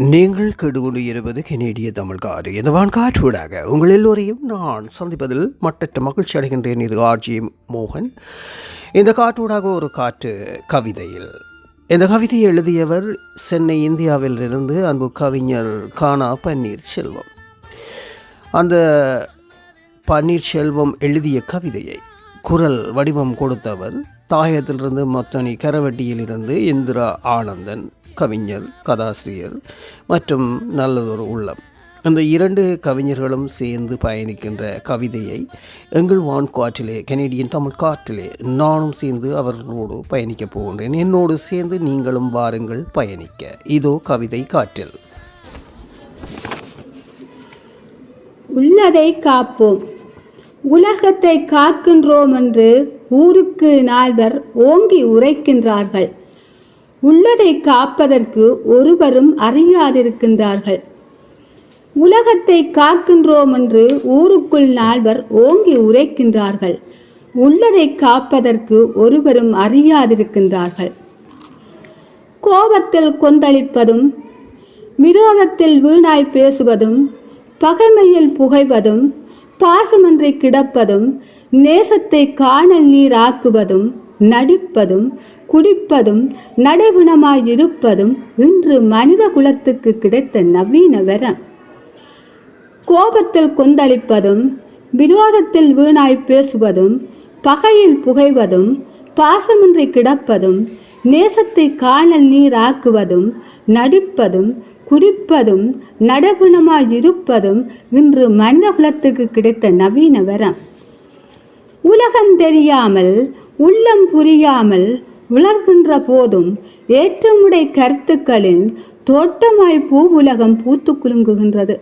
நீங்கள் கேட்டுக்கொண்டு இருப்பது கனேடிய தமிழ் காடு. இந்த வான்காற்றூடாக உங்கள் எல்லோரையும் நான் சந்திப்பதில் மட்டற்ற மகிழ்ச்சி அடைகின்றேன். இது ஆர்ஜி மோகன். இந்த காற்றூடாக ஒரு காற்று கவிதையில் இந்த கவிதையை எழுதியவர் சென்னை இந்தியாவிலிருந்து அன்பு கவிஞர் கானா பன்னீர்செல்வம். அந்த பன்னீர்செல்வம் எழுதிய கவிதையை குரல் வடிவம் கொடுத்தவர் தாயத்திலிருந்து மொத்தனி கரவட்டியிலிருந்து இந்திரா ஆனந்தன், கவிஞர், கதாசிரியர் மற்றும் நல்லதொரு உள்ளம். அந்த இரண்டு கவிஞர்களும் சேர்ந்து பயணிக்கின்ற கவிதையை எங்கள் வான்காற்றிலே, கனேடியன் தமிழ் காற்றிலே நானும் சேர்ந்து அவர்களோடு பயணிக்கப் போகின்றேன். என்னோடு சேர்ந்து நீங்களும் வாருங்கள் பயணிக்க. இதோ கவிதை காற்றில். உள்ளதை காப்போம். உலகத்தை காக்கின்றோம் என்று ஊருக்கு நால்வர் ஓங்கி உரைக்கின்றார்கள். உள்ளதை காப்பதற்கு ஒருவரும் அறியாதிருக்கின்றார்கள். உலகத்தை காக்கின்றோம் என்று ஊருக்குள் நால்வர் ஓங்கி உரைக்கின்றார்கள். உள்ளதை காப்பதற்கு ஒருவரும் அறியாதிருக்கின்றார்கள். கோபத்தில் கொந்தளிப்பதும், விரோதத்தில் வீணாய் பேசுவதும், பகைமையில் புகைவதும், பாசமன்றி கிடப்பதும், நேசத்தை காணல் நீர் ஆக்குவதும், நடிப்பதும், குடிப்பதும், நடைபுணமாயிருப்பதும் இன்று மனித குலத்துக்கு கிடைத்த நவீன வரம். கோபத்தில் கொந்தளிப்பதும், விரோதத்தில் வீணாய் பேசுவதும், பகையில் புகைவதும், பாசமின்றி கிடப்பதும், நேசத்தை காணல் நீர் ஆக்குவதும், நடிப்பதும், குடிப்பதும், நடைபுணமாயிருப்பதும் இன்று மனித குலத்துக்கு கிடைத்த நவீன வரம். உலகம் தெரியாமல், உள்ளம் புரியாமல் உலர்கின்ற போதும் ஏற்றமுடை கருத்துக்களின் தோட்டமாய் பூ உலகம் பூத்து குலுங்குகின்றது.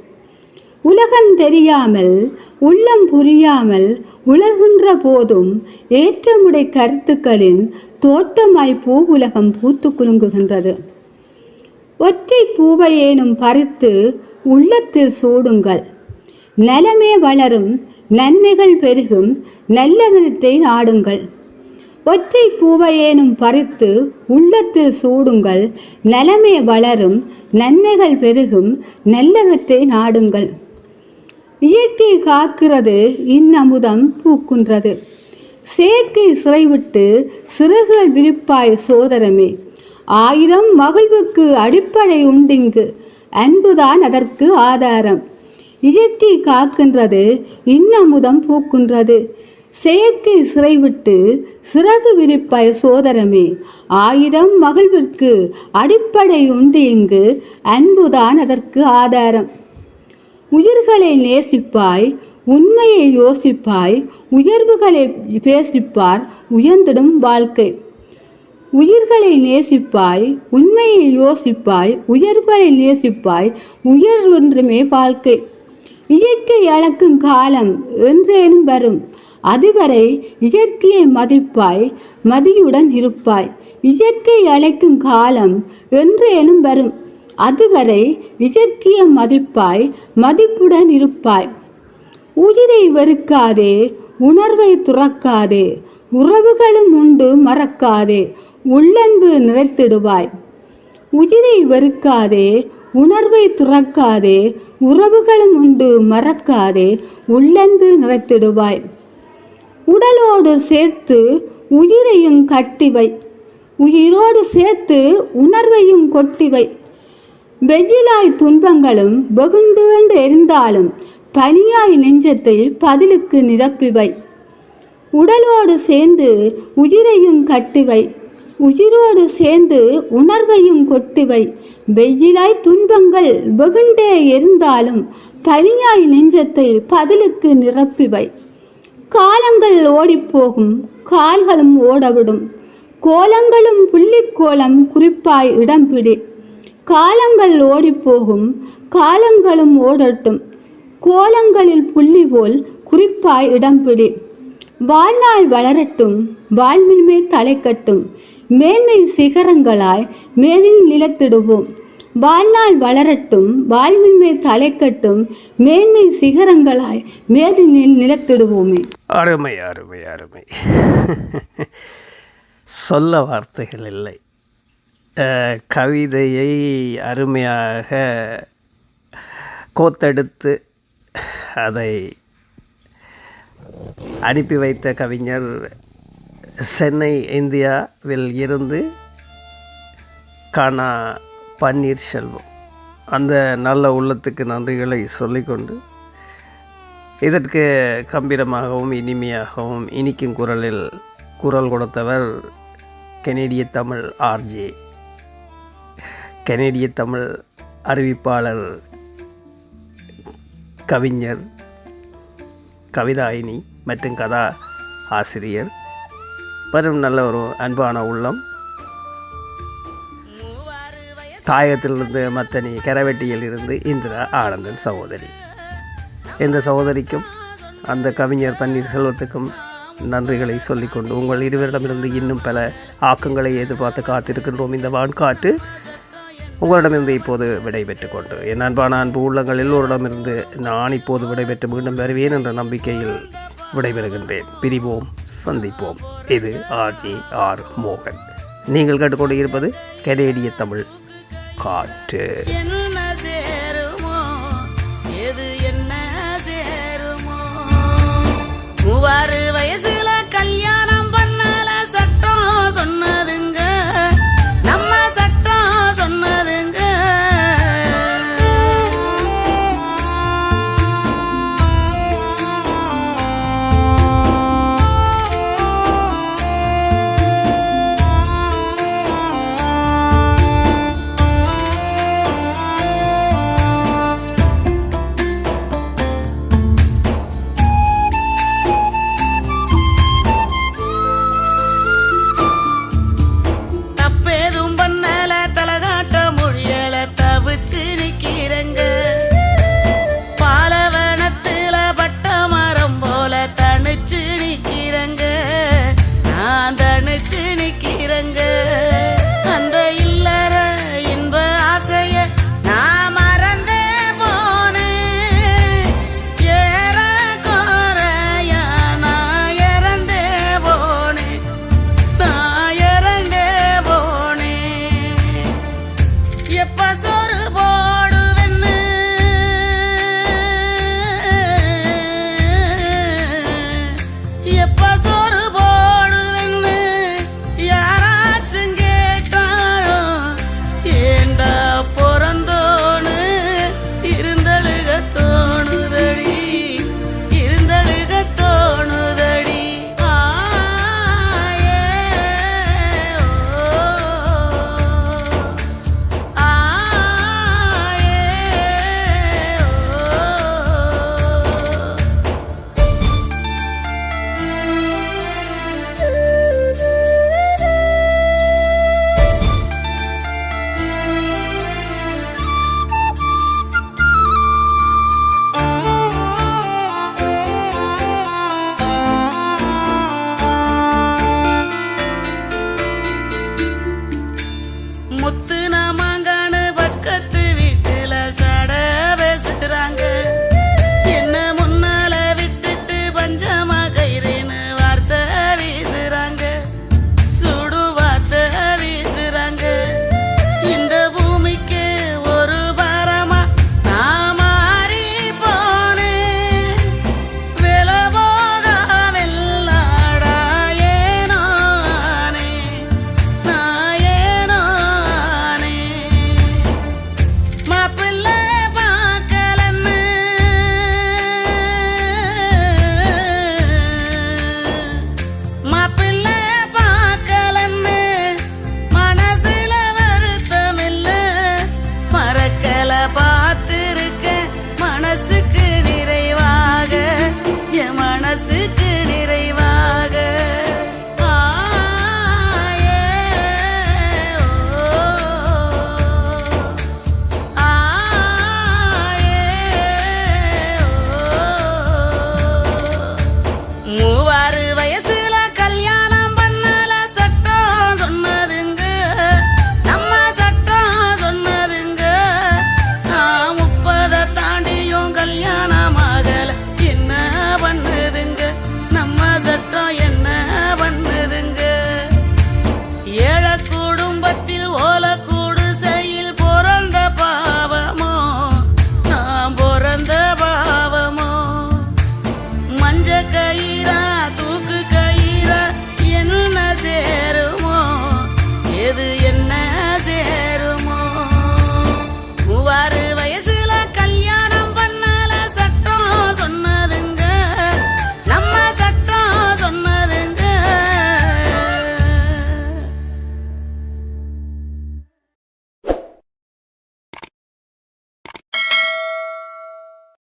உலகம் தெரியாமல், உள்ளம் புரியாமல் உலர்கின்ற போதும் ஏற்றமுடை கருத்துக்களின் தோட்டமாய் பூ உலகம் பூத்து குலுங்குகின்றது. ஒற்றை பூவையேனும் பறித்து உள்ளத்தில் சூடுங்கள். நலமே வளரும், நன்மைகள் பெருகும், நல்லவற்றை நாடுங்கள். ஒற்றை பூவையேனும் பறித்து உள்ளத்தில் சூடுங்கள். நலமே வளரும், நன்மைகள் பெருகும், நல்லவற்றை நாடுங்கள். இயற்கை காக்கிறது, இன்னமுதம் பூக்கின்றது. செயற்கை சிறைவிட்டு சிறகுகள் விரிப்பாய் சோதரமே. 1000 மகிழ்வுக்கு அடிப்படை உண்டிங்கு, அன்புதான் அதற்கு ஆதாரம். இயற்கை காக்கின்றது, இன்னமுதம் பூக்கின்றது. செயற்கை சிறைவிட்டு சிறகு விரிப்பாய் சோதரமே. 1000 மகிழ்விற்கு அடிப்படை உண்டு இங்கு, அன்புதான் அதற்கு ஆதாரம். உயிர்களை நேசிப்பாய், உண்மையை யோசிப்பாய், உயர்வுகளை பேசிப்பார் உயர்ந்திடும் வாழ்க்கை. உயிர்களை நேசிப்பாய், உண்மையை யோசிப்பாய், உயர்வுகளை நேசிப்பாய், உயர்வொன்றுமே வாழ்க்கை. இயற்கை அளக்கும் காலம் என்றேனும் வரும், அதுவரை இயற்கையை மதிப்பாய், மதியுடன் இருப்பாய். இயற்கை அழைக்கும் காலம் என்றேனும் வரும், அதுவரை இயற்கையை மதிப்பாய், மதிப்புடன் இருப்பாய். உயிரை வெறுக்காதே, உணர்வை துறக்காதே, உறவுகளும் உண்டு மறக்காதே, உள்ளன்பு நிறைத்திடுவாய். உயிரை வெறுக்காதே, உணர்வை துறக்காதே, உறவுகளும் உண்டு மறக்காதே, உள்ளன்பு நிறைத்திடுவாய். உடலோடு சேர்த்து உயிரையும் கட்டிவை, உயிரோடு சேர்த்து உணர்வையும் கொட்டிவை. வெயிலாய் துன்பங்களும் வெகுண்டு எரிந்தாலும் பனியாய் நெஞ்சத்தை பதிலுக்கு நிரப்பிவை. உடலோடு சேர்ந்து உயிரையும் கட்டிவை, உயிரோடு சேர்ந்து உணர்வையும் கொட்டிவை. வெயிலாய் துன்பங்கள் வெகுண்டே எரிந்தாலும் பனியாய் நெஞ்சத்தை பதிலுக்கு நிரப்பிவை. காலங்கள் ஓடிப்போகும், கால்களும் ஓடவிடும், கோலங்களும் புள்ளிக்கோலம் குறிப்பாய் இடம்பிடி. காலங்கள் ஓடிப்போகும், காலங்களும் ஓடட்டும், கோலங்களில் புள்ளி போல் குறிப்பாய் இடம்பிடி. வாழ்நாள் வளரட்டும், வாழ்வின் மேல் தலைக்கட்டும், மேன்மை சிகரங்களாய் மேலில் நிலத்திடுவோம். வாழ்நாள் வளரட்டும், வாழ்வின் மேல் தலைக்கட்டும், மேன்மை சிகரங்களாய் மேதினில் நிலத்திடுவோமே. அருமை அருமை அருமை. சொல்ல வார்த்தைகள் இல்லை. கவிதையை அருமையாக கோத்தெடுத்து அதை அனுப்பி வைத்த கவிஞர் சென்னை இந்தியாவில் இருந்து கானா பன்னீர்செல்வம். அந்த நல்ல உள்ளத்துக்கு நன்றிகளை சொல்லிக்கொண்டு இதற்கு கம்பீரமாகவும் இனிமையாகவும் இனிக்கும் குரலில் குரல் கொடுத்தவர் கனேடிய தமிழ் ஆர்ஜே, கனேடிய தமிழ் அறிவிப்பாளர், கவிஞர், கவிதாயினி மற்றும் கதா ஆசிரியர் மற்றும் நல்ல ஒரு அன்பான உள்ளம். தாயகத்திலிருந்து மத்தனி கரவெட்டியில் இருந்து இந்திரா ஆனந்தன் சகோதரி. இந்த சகோதரிக்கும் அந்த கவிஞர் பன்னீர்செல்வத்துக்கும் நன்றிகளை சொல்லிக்கொண்டு உங்கள் இருவரிடமிருந்து இன்னும் பல ஆக்கங்களை எதிர்பார்த்து காத்திருக்கின்றோம். இந்த வான்காற்று உங்களிடமிருந்து இப்போது விடைபெற்று கொண்டு என் அன்பான அன்பு உள்ளங்கள் எல்லோரிடமிருந்து நான் இப்போது விடைபெற்று மீண்டும் வருவேன் என்ற நம்பிக்கையில் விடைபெறுகின்றேன். பிரிவோம், சந்திப்போம். இது ஆர் மோகன். நீங்கள் கேட்டுக்கொண்டு இருப்பது கனேடிய தமிழ் காற்று. என்ன சேருமோ எது என்ன சேருமோ 6 வயசுல கல்யாணம் பண்ணல சட்டம் சொன்னதுங்க, நம்ம சட்டம் சொன்னதுங்க. கையில